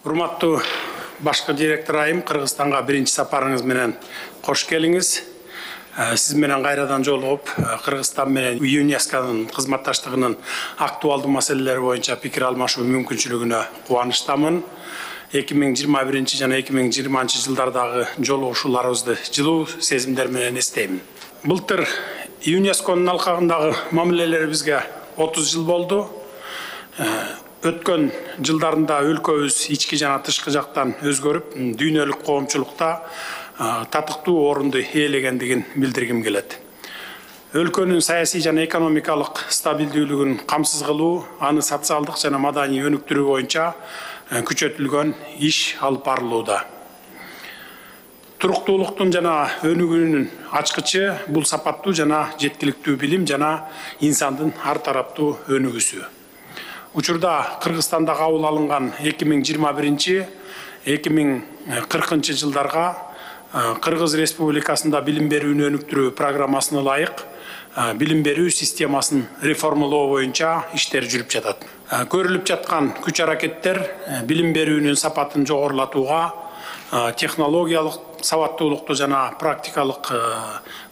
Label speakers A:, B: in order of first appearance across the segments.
A: Урматтуу башкы директор айым, Кыргызстанга биринчи сапарыңыз менен кош келиңиз. Сиз менен кайрадан жолугуп, Кыргызстан менен ЮНЕСКОнун кызматташтыгынын актуалдуу маселелери боюнча пикир алмашуу мүмкүнчүлүгүнө кубанычтамын. 2021 жана 2020 жылдардагы жолугушууларыбызды жылуу сезимдер менен эстейм. Былтыр ЮНЕСКонун алкагындагы мамилелерибизге 30 жыл болду. Өткөн жылдарында өлкөбүз ички жана тышкы жактан өзгөрүп, дүйнөлүк коомчулукта татыктуу орунду ээлегендигин билдиргим келет. Өлкөнүн саясий жана экономикалык стабилдүүлүгүн камсыз кылуу, аны социалдык жана маданий өнүктүрүү боюнча күчөтүлгөн иш алып барылууда. Туруктуулуктун жана өнүгүүнүн ачкычы бул сапаттуу жана жеткиликтүү билим жана инсандын ар тараптуу өнүгүүсү. Учурда Кыргызстанда кабыл алынган 2021-2040 жылдарга Кыргыз Республикасында билим берүүнү өнүктүрүү программасына ылайык билим берүү системасын реформалоо боюнча иштер жүрүп жатат. Көрүлүп жаткан күч аракеттер билим берүүнүн сапатын жогорулатууга, технологиялык сабаттуулукту жана практикалык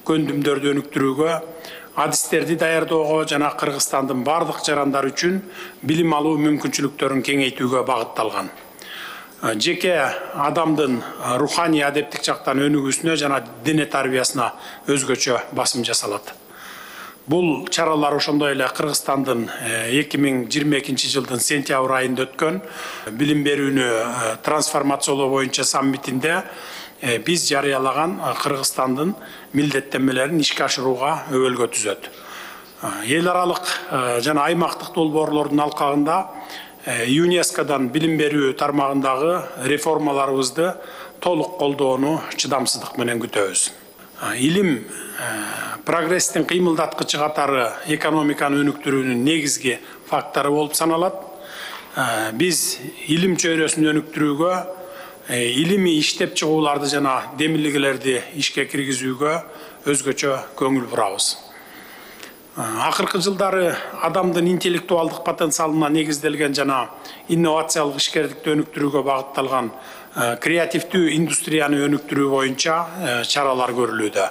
A: көндүмдөрдү өнүктүрүүгө, адистерди даярдоого жана Кыргызстандын бардык жарандары үчүн билим алуу мүмкүнчүлүктөрүн кеңейтүүгө багытталган. Жеке адамдын руханий адептик жактан өнүгүүсүнө жана дене тарбиясына өзгөчө басым жасалат. Бул чаралар ошондой эле Кыргызстандын 2022 жылдын сентябрь айында өткөн билим берүүнү трансформациялоо боюнча саммитинде биз жарыялаган Кыргызстандын милдеттенмелерин ишке ашырууга өбөлгө түзөт. Эл аралык жана аймактык долбоорлордун алкагында ЮНЕСКОдан билим берүү тармагындагы реформаларыбызды толук колдоону чыдамсыздык менен күтөбүз. Илим прогресстин кыймылдаткычы катары экономиканы өнүктүрүүнүн негизги фактору болуп саналат. Биз илим чөйрөсүн өнүктүрүүгө, илимий иштеп чыгууларды жана демилгелерди ишке киргизүүгө өзгөчө көңүл бурабыз. Акыркы жылдары адамдын интеллектуалдык потенциалына негизделген жана инновациялык ишкердикти өнүктүрүүгө багытталган креативдүү индустрияны өнүктүрүү боюнча чаралар көрүлүүдө.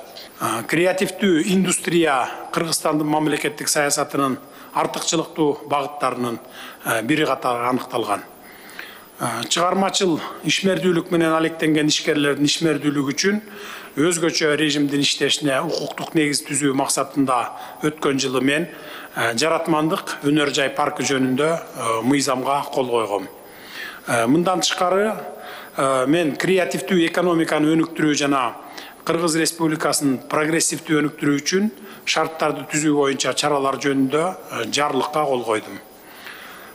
A: Креативдүү индустрия Кыргызстандын мамлекеттик саясатынын артыкчылыктуу багыттарынын бири катары аныкталган. Чыгармачыл ишмердүүлүк менен алектенген ишкерлердин ишмердүүлүгү үчүн өзгөчө режимдин иштешине укуктук негиз түзүү максатында өткөн жылы мен жаратмандык өнөр жай паркы жөнүндө мыйзамга кол койгом. Мындан тышкары мен креативдүү экономиканы өнүктүрүү жана Кыргыз Республикасынын прогрессивдүү өнүктүрүү үчүн шарттарды түзүү боюнча чаралар жөнүндө жарлыкка кол койдум.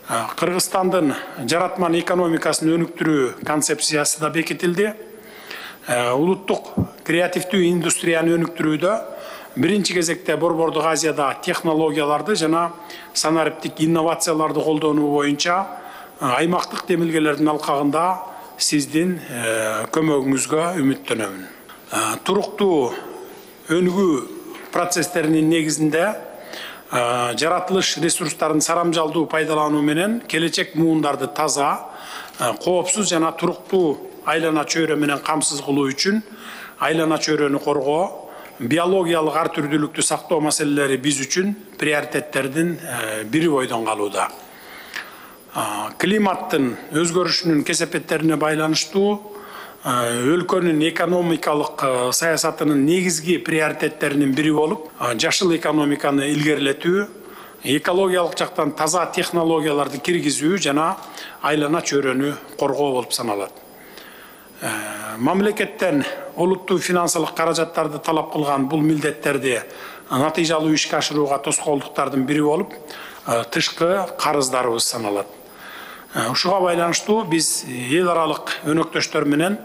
A: Кыргызстандын жаратман экономикасын өнүктүрүү концепциясы да бекитилди. Улуттук креативдүү индустрияны өнүктүрүүдө биринчи кезекте Борбордук Азияда технологияларды жана санариптик инновацияларды колдонуу боюнча аймактык демилгелердин алкагында сиздин көмөгүңүзгө үмүттөнөмүн. Туруктуу өнүгүү процесстеринин негизинде жаратылыш ресурстарын сарамжалдуу пайдалануу менен келечек муундарды таза, коопсуз жана туруктуу айлана чөйрө менен камсыз кылуу үчүн айлана чөйрөнү коргоо, биологиялык ар түрдүүлүктү сактоо маселелери биз үчүн приоритеттердин бири бойдон калууда. Климаттын өзгөрүшүнүн кесепеттерине байланыштуу өлкөнүн экономикалык саясатынын негизги приоритеттеринин бири болуп, жашыл экономиканы илгерилетүү, экологиялык жактан таза технологияларды киргизүү жана айлана чөйрөнү коргоо болуп саналат. Мамлекеттен олуттуу финансылык каражаттарды талап кылган бул милдеттерди натыйжалуу ишке ашырууга тоскоолдуктардын бири болуп, тышкы карыздарыбыз саналат. Ушуга байланыштуу биз эл аралык өнөктөштөр менен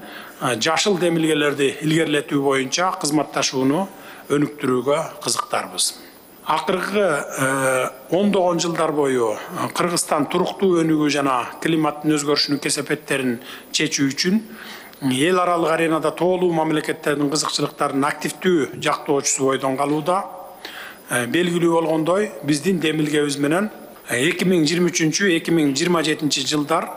A: жашыл демилгелерди илгерилетүү боюнча кызматташууну өнүктүрүүгө кызыктарбыз. Акыркы ондогон жылдар бою Кыргызстан туруктуу өнүгүү жана климаттын өзгөрүшүнүн кесепеттерин чечүү үчүн эл аралык аренада тоолуу мамлекеттердин кызыкчылыктарын активдүү жактоочусу бойдон калууда. Белгилүү болгондой, биздин демилгебиз менен 2023-2027 жылдар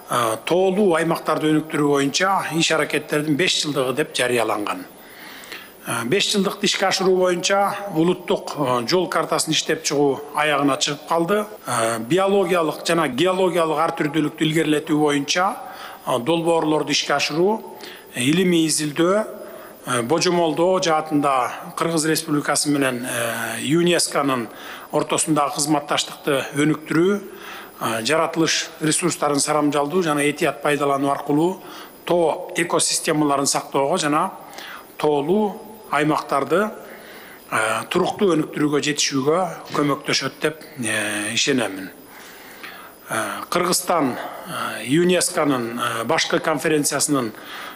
A: тоолуу аймактарды өнүктүрүү боюнча иш аракеттердин 5 жылдыгы деп жарыяланган. 5 жылдыкты ишке ашыруу боюнча улуттук жол картасын иштеп чыгуу аягына чыгып калды. Биологиялык жана геологиялык ар түрдүүлүктү илгерилетүү боюнча долбоорлорду ишке ашыруу, илимий изилдөө, божомолдоо жаатында Кыргыз Республикасы менен ЮНЕСКОнун ортосундагы кызматташтыкты өнүктүрүү, жаратылыш ресурстарын сарамжалдоо жана этият пайдалануу аркылуу тоо экосистемаларын сактоого жана тоолуу аймактарды туруктуу өнүктүрүүгө жетишүүгө көмөктөшөт деп ишенемин. Кыргызстан ЮНЕСКОнун башкы конференциясынын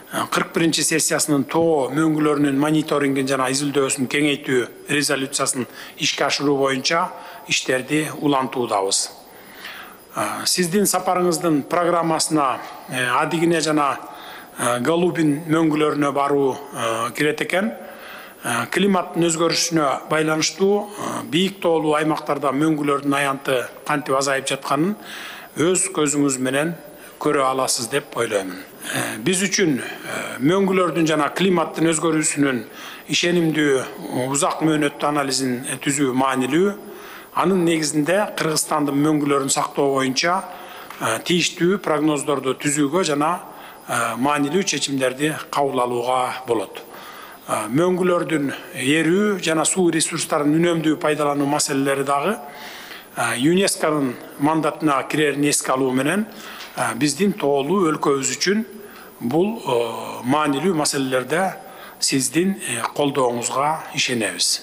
A: 41 сессиясынын тоо мөңгүлөрүнүн мониторингин жана изилдөөсүн кеңейтүү резолюциясын ишке ашыруу боюнча иштерди улантуудабыз. Сиздин сапарыңыздын программасына Адыгине жана Голубин мөңгүлөрүнө баруу кирет экен. Климаттын өзгөрүшүнө байланыштуу бийик тоолуу аймактарда мөңгүлөрдүн аянты кантип азайып жатканын өз көзүңүз менен көрө аласыз деп ойлоймун. Биз үчүн мөңгүлөрдүн жана климаттын өзгөрүүсүнүн ишенимдүү узак мөөнөттүү анализин түзүү маанилүү. Анын негизинде Кыргызстандын мөңгүлөрүн сактоо боюнча тийиштүү прогноздорду түзүүгө жана маанилүү чечимдерди кабыл алууга болот. Мөңгүлөрдүн эрүү жана суу ресурстарын үнөмдүү пайдалануу маселелери дагы ЮНЕСКОнун мандатына кирерин эске алуу менен биздин тоолуу өлкөбүз үчүн бул маанилүү маселелерде сиздин колдооңузга ишенебиз.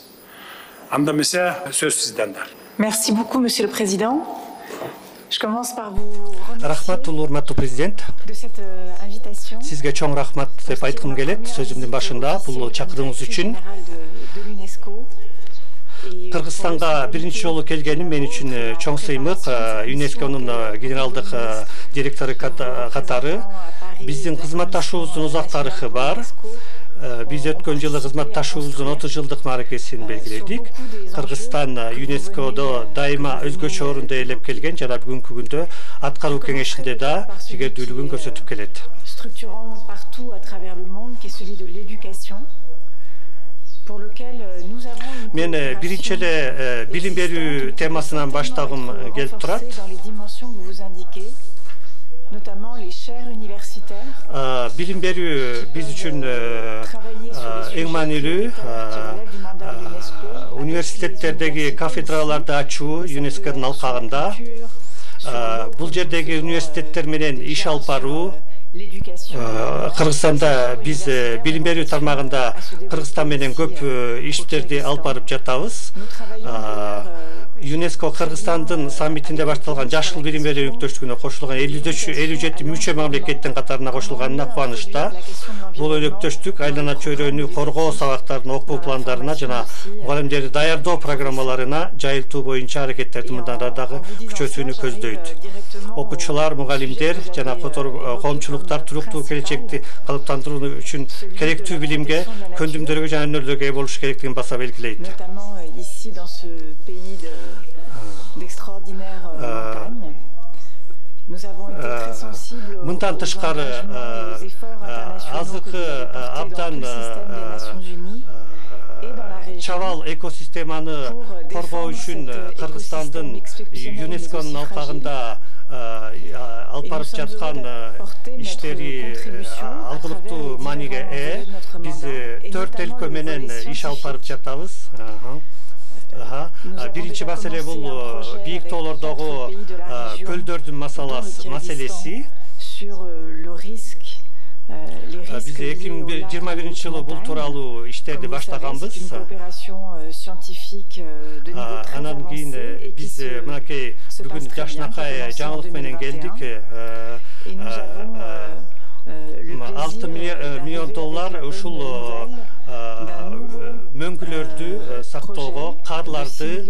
A: Анда эмесе сөз сизденде.
B: Merci beaucoup, Monsieur le Président. Je commence par vous
C: Рахмат, урматтуу президент.
B: de cette invitation.
C: Сизге чоң рахмат деп айткым келет сөзүмдүн башында бул чакырууңуз үчүн.
B: De l'UNESCO.
C: Кыргызстанга биринчи жолу келгеним мен үчүн чоң сыймык. ЮНЕСКОнун генералдык директору катары биздин кызматташуубуздун узак тарыхы бар. Биз өткөн жылы кызматташуубуздун 30 жылдык мааракесин белгиледик. Кыргызстан ЮНЕСКОдо дайыма өзгөчө орунду ээлеп келген жана бүгүнкү күндө аткаруу кеңешинде да жигердүүлүгүн көрсөтүп келет.
B: Structurant partout à travers le monde, qui est celui de l'éducation, pour lequel nous avons
C: Мен биринчи эле билим берүү темасынан баштагым келип турат.
B: dans les dimensions que vous indiquez, notamment les chaires universitaires.
C: Билим берүү биз үчүн эң маанилүү. Университеттердеги кафедраларды ачуу ЮНЕСКОнун алкагында. Бул жердеги университеттер менен иш алып баруу. Кыргызстанда биз билим берүү тармагында Кыргызстан менен көп иштерди алып барып жатабыз. ЮНЕСКО Кыргызстандын саммитинде башталган жашыл билим берүү өнөктөштүгүнө кошулган 57 мүчө мамлекеттин катарына кошулганына кубанычта. Бул өнөктөштүк айлана чөйрөнү коргоо сабактарын окуу пландарына жана мугалимдерди даярдоо программаларына жайылтуу боюнча аракеттерди мындан дагы күчөтүүнү көздөйт. Окуучулар, мугалимдер жана коомчулуктар туруктуу келечекти калыптандыруу үчүн керектүү билимге, көндүмдөргө жана өнөрдөргө ээ болуш керектигин баса белгилейт.
B: Ici dans ce pays d'extraordinaire montagne, nous avons été très sensibles aux efforts internationaux
C: азыркы абдан чабал экосистеманы коргоо үчүн Кыргызстандын ЮНЕСКОнун алкагында алып барып жаткан иштери алгылыктуу мааниге ээ. Биз 4 өлкө менен иш алып барып жатабыз. Биринчи маселе бул бийик тоолордогу көлдөрдүн маселеси. Биз 2021 жылы бул тууралуу иштерди баштаганбыз. Анан кийин биз мынакей бүгүн жашынакай жаңылык менен келдик. $6 миллион ушул мөңгүлөрдү сактоого, карларды,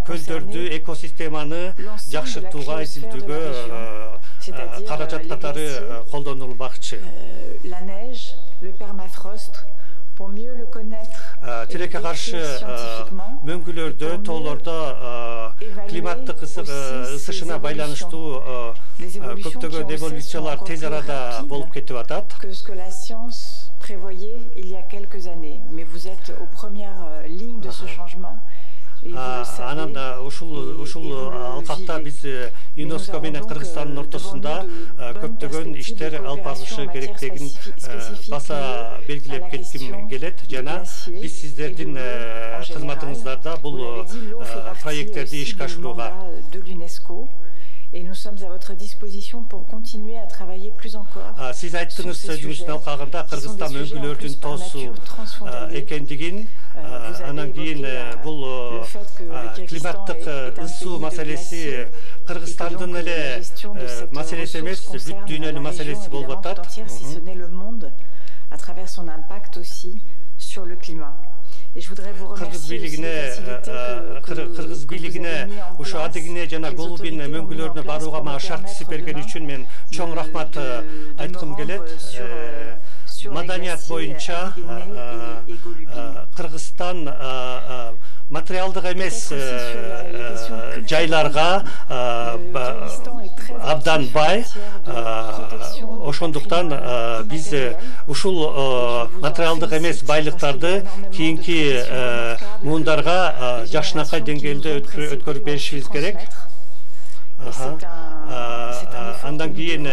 C: көлдөрдү, экосистеманы жакшыртууга, изилдөөгө каражат катары колдонулмакчы. Тилекке каршы мөңгүлөрдө, тоолордо климаттык ысышына байланыштуу көптөгөн эволюциялар тез арада болуп кетип атат.
B: Que ce que la science prévoyait il y a quelques années, mais vous êtes aux premières lignes de ce changement.
C: Анан ушул алкакта биз ЮНЕСКО менен Кыргызстандын ортосунда көптөгөн иштер алып барылышы керектигин баса белгилеп кетким келет жана биз сиздердин кызматыңыздарда бул проекттерди ишке ашырууга
B: Et nous sommes à votre disposition pour continuer à travailler plus encore.
C: Siz ayттыңыз сөзүңүздүн алкагында Кыргызстан өңгүлөрдүн тоосу экендигин, анан кийин бул климаттык ысуу маселеси Кыргызстандын эле маселеси эмес, бүт дүйнөнүн маселеси болуп атат.
B: Si ce n'est le monde à travers son impact aussi sur le climat.
C: Кыргыз бийлигине ушу адегине жана голубин мөңгүлөрүнө барууга мага шарт түзүп берген үчүн мен чоң рахмат айткым келет. Маданият боюнча Кыргызстан материалдык эмес жайларга абдан бай, ошондуктан биз ушул материалдык эмес байлыктарды кийинки муундарга жакшынакай деңгээлде өткөрүп беришибиз керек. Андан кийин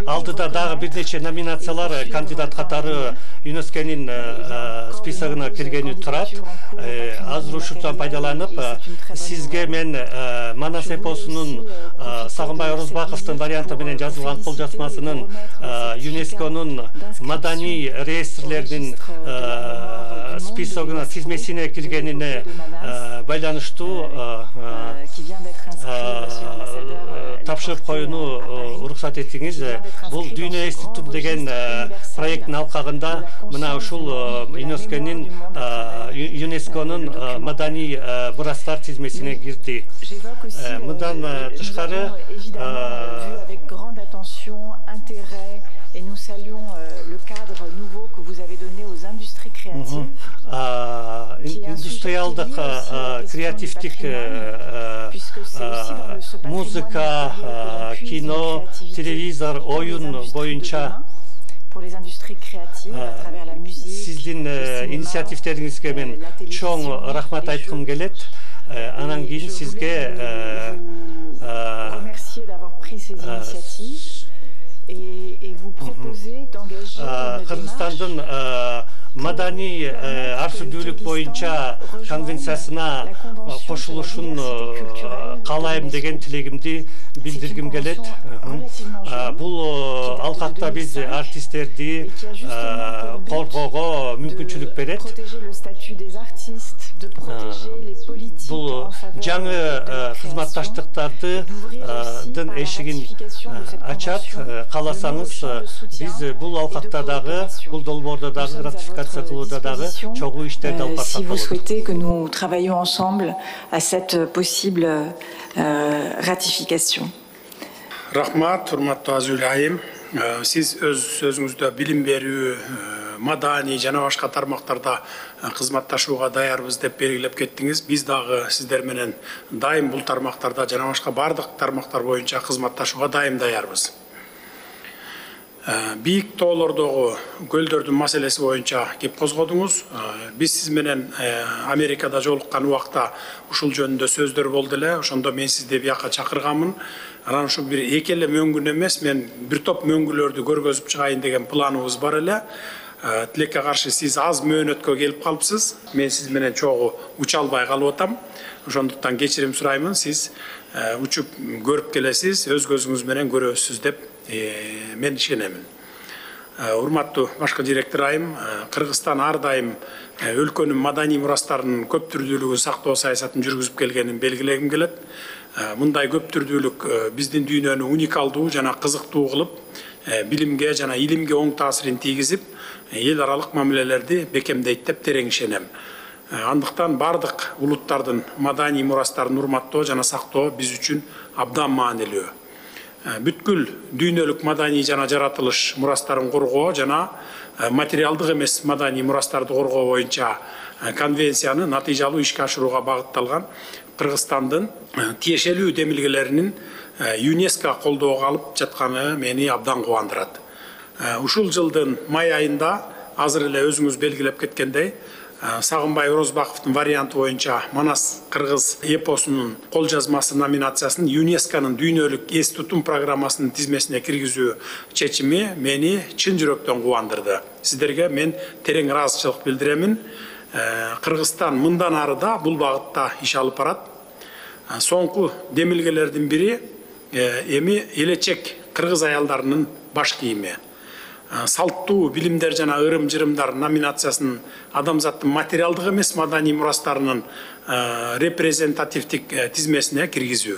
C: алдыда дагы бир нече номинациялар кандидат катары ЮНЕСКОнун списогуна киргени турат. Азыр ушудан пайдаланып, сизге мен Манас эпосунун Сагынбай Орозбаковдун варианты менен жазылган кол жазмасынын ЮНЕСКОнун маданий реестрлеринин списогуна тизмесине киргенине байланыштуу тапшырып коюуну уруксат этиңиз. Бул Дүйнө институту деген проекттин алкагында мына ушул ЮНЕСКОнун маданий мурастар тизмесине кирди. Мындан тышкары
B: Et nous saluons le cadre nouveau que vous avez donné aux industries créatives.
C: Индустриалдык, креативдик, музыка, кино, телевизор, оюн боюнча сиздин инициативтериңизге мен чоң рахмат айткым келет. Анан кийин сизге Кыргызстандын маданий арсүдүүлүк боюнча конвенциясына кошулушун каалайм деген тилегимди билдиргим келет. Бул алкакта биз артисттерди коргоого мүмкүнчүлүк берет. Бул жаңы кызматташтыктардын эшигин ачат. Кааласаңыз, биз бул алкакта дагы, бул долбоордо дагы ратификация кылууда дагы чогуу иштерди алып барсак болот.
B: Si vous souhaitez que nous travaillions ensemble à cette possible ratification.
A: Рахмат, урматтуу Азул айым. Сиз өз сөзүңүздө билим берүү, маданий жана башка тармактарда кызматташууга даярбыз деп белгилеп кеттиңиз. Биз дагы сиздер менен дайым бул тармактарда жана башка бардык тармактар боюнча кызматташууга дайым даярбыз. Бийик тоолордогу көлдөрдүн маселеси боюнча кеп козгодуңуз. Биз сиз менен Америкада жолуккан убакта ушул жөнүндө сөздөр болду эле. Ошондо мен сизди бияка чакырганмын. Анан ушу бир эки эле мөңгүн эмес, мен бир топ мөңгүлөрдү көргөзүп чыгайын деген планыбыз бар эле. Тилекке каршы сиз аз мөөнөткө келип калыпсыз. Мен сиз менен чогуу уча албай калып атам. Ошондуктан кечирим сураймын. Сиз учуп көрүп келесиз, өз көзүңүз менен көрөсүз деп мен ишенемин. Урматтуу башкы директор айым, Кыргызстан ар дайым өлкөнүн маданий мурастарынын көп түрдүүлүгүн сактоо саясатын жүргүзүп келгенин белгилегим келет. Мындай көп түрдүүлүк биздин дүйнөнү уникалдуу жана кызыктуу кылып, билимге жана илимге оң таасирин тийгизип, эл аралык мамилелерди бекемдейт деп терең ишенем. Андыктан бардык улуттардын маданий мурастарын урматтоо жана сактоо биз үчүн абдан маанилүү. Бүткүл дүйнөлүк маданий жана жаратылыш мурастарын коргоо жана материалдык эмес маданий мурастарды коргоо боюнча конвенцияны натыйжалуу ишке ашырууга багытталган Кыргызстандын тиешелүү демилгелеринин ЮНЕСКО колдоого алып жатканы мени абдан кубандырат. Ушул жылдын май айында азыр эле өзүңүз белгилеп кеткендей, Сагынбай Орозбаковдун варианты боюнча Манас кыргыз эпосунун кол жазмасы номинациясын ЮНЕСКОнун дүйнөлүк эс тутум программасынын тизмесине киргизүү чечими мени чын жүрөктөн кубандырды. Сиздерге мен терең ыраазычылык билдиремин. Кыргызстан мындан ары да бул багытта иш алып барат. Соңку демилгелердин бири эми элечек кыргыз аялдарынын баш кийими. Салттуу билимдер жана ырым-жырымдар номинациясынын адамзаттын материалдык эмес маданий мурастарынын репрезентативдик тизмесине киргизүү.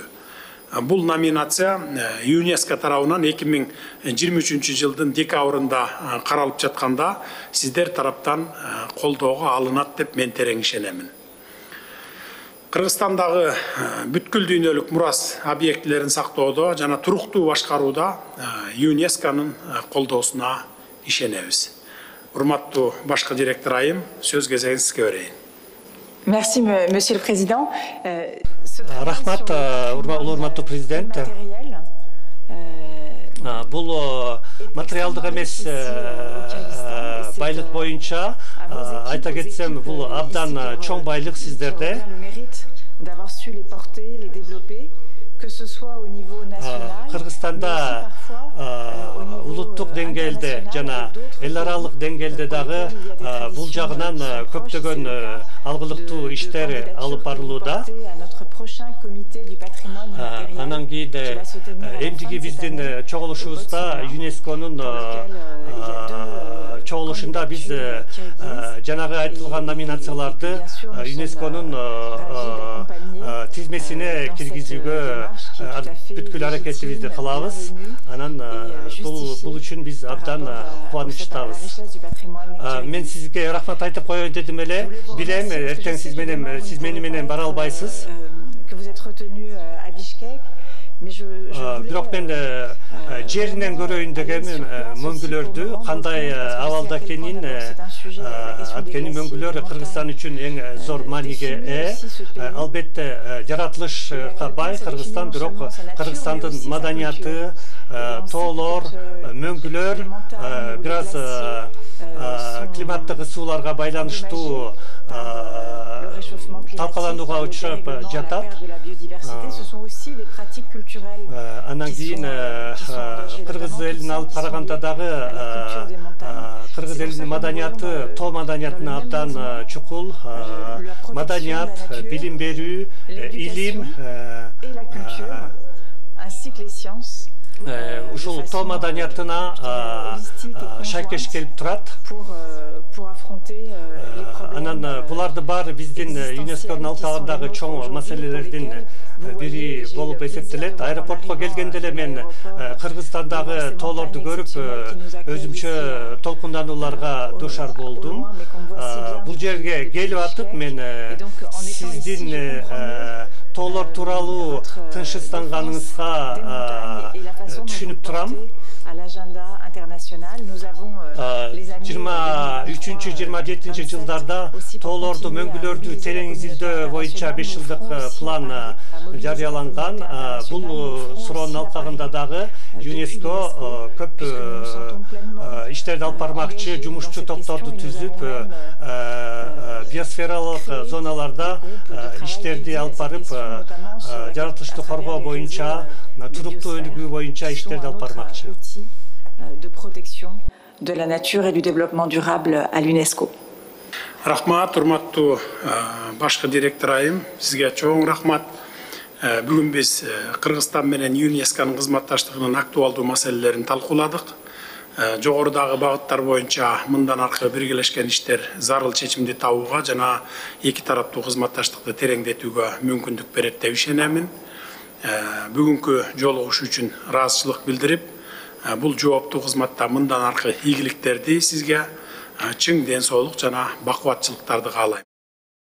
A: Бул номинация ЮНЕСКО тарабынан 2023 жылдын декабрында каралып жатканда сиздер тараптан колдоого алынат деп мен терең ишенемин. Кыргызстандагы бүткүл дүйнөлүк мурас объектилерин сактоодо жана туруктуу башкарууда ЮНЕСКОнун колдоосуна ишенебиз. Урматтуу башкы директор айым, сөз кезегин сизге берейин.
B: Merci, Monsieur le Président.
C: Рахмат, урматтуу президент. Бул материалдык эмес байлык боюнча айта кетсем, бул абдан чоң байлык сиздерде. Кыргызстанда улуттук деңгээлде жана эл аралык деңгээлде дагы бул жагынан көптөгөн алгылыктуу иштер алып барылууда. Анан кийин эмдиги биздин чогулушубузда ЮНЕСКОнун чогулушунда биз жанагы айтылган номинацияларды ЮНЕСКОнун тизмесине киргизүүгө бүткүл аракетибизди кылабыз. Анан бул үчүн биз абдан кубанычтабыз. Мен сизге рахмат айтып коеюн дедим эле. Билем, эртең сиз мени менен бара албайсыз. Бирок мен жеринен көрөйүн деген мөңгүлөрдү кандай абалда экенин, анткени мөңгүлөр Кыргызстан үчүн эң зор мааниге ээ. Албетте жаратылышка бай Кыргызстан, бирок Кыргызстандын маданияты, тоолор, мөңгүлөр бир аз климаттык ысууларга байланыштуу талкаланууга учурап жатат. Анан кийин кыргыз элин алып караганда дагы кыргыз элинин маданияты тоо маданиятына абдан чукул. Маданият, билим берүү, илим, ушул тоо маданиятына шайкеш келип турат. Анан буларды баары биздин ЮНЕСКОнун алкагындагы чоң маселелердин бири болуп эсептелет. Аэропортко келгенде эле мен Кыргызстандагы тоолорду көрүп өзүмчө толкунданууларга дуушар болдум. Бул жерге келип атып мен сиздин тоолор тууралуу тынчсызданганыңызга түшүнүп турам. 23-27 жылдарда тоолорду, мөңгүлөрдү терең изилдөө боюнча 5 жылдык план жарыяланган. Бул суроонун алкагында дагы ЮНЕСКО көп иштерди алып бармакчы, жумушчу топторду түзүп, биосфералык зоналарда иштерди алып барып, жаратылышты коргоо боюнча, туруктуу өнүгүү боюнча иштерди алып бармакчы.
B: De protection de la nature et du développement durable à l'UNESCO.
A: Рахмат, урматтуу башкы директор айым, сизге чоң рахмат. Бүгүн биз Кыргызстан менен ЮНЕСКОнун кызматташтыгынын актуалдуу маселелерин талкууладык. Жогорудагы багыттар боюнча мындан аркы биргелешкен иштер зарыл чечимди табууга жана эки тараптуу кызматташтыкты тереңдетүүгө мүмкүндүк берет деп ишенемин. Бүгүнкү жолугуш үчүн ыраазычылык билдирип, бул жооптуу кызматта мындан аркы ийгиликтерди сизге чың ден соолук жана бакубатчылыктарды каалайм.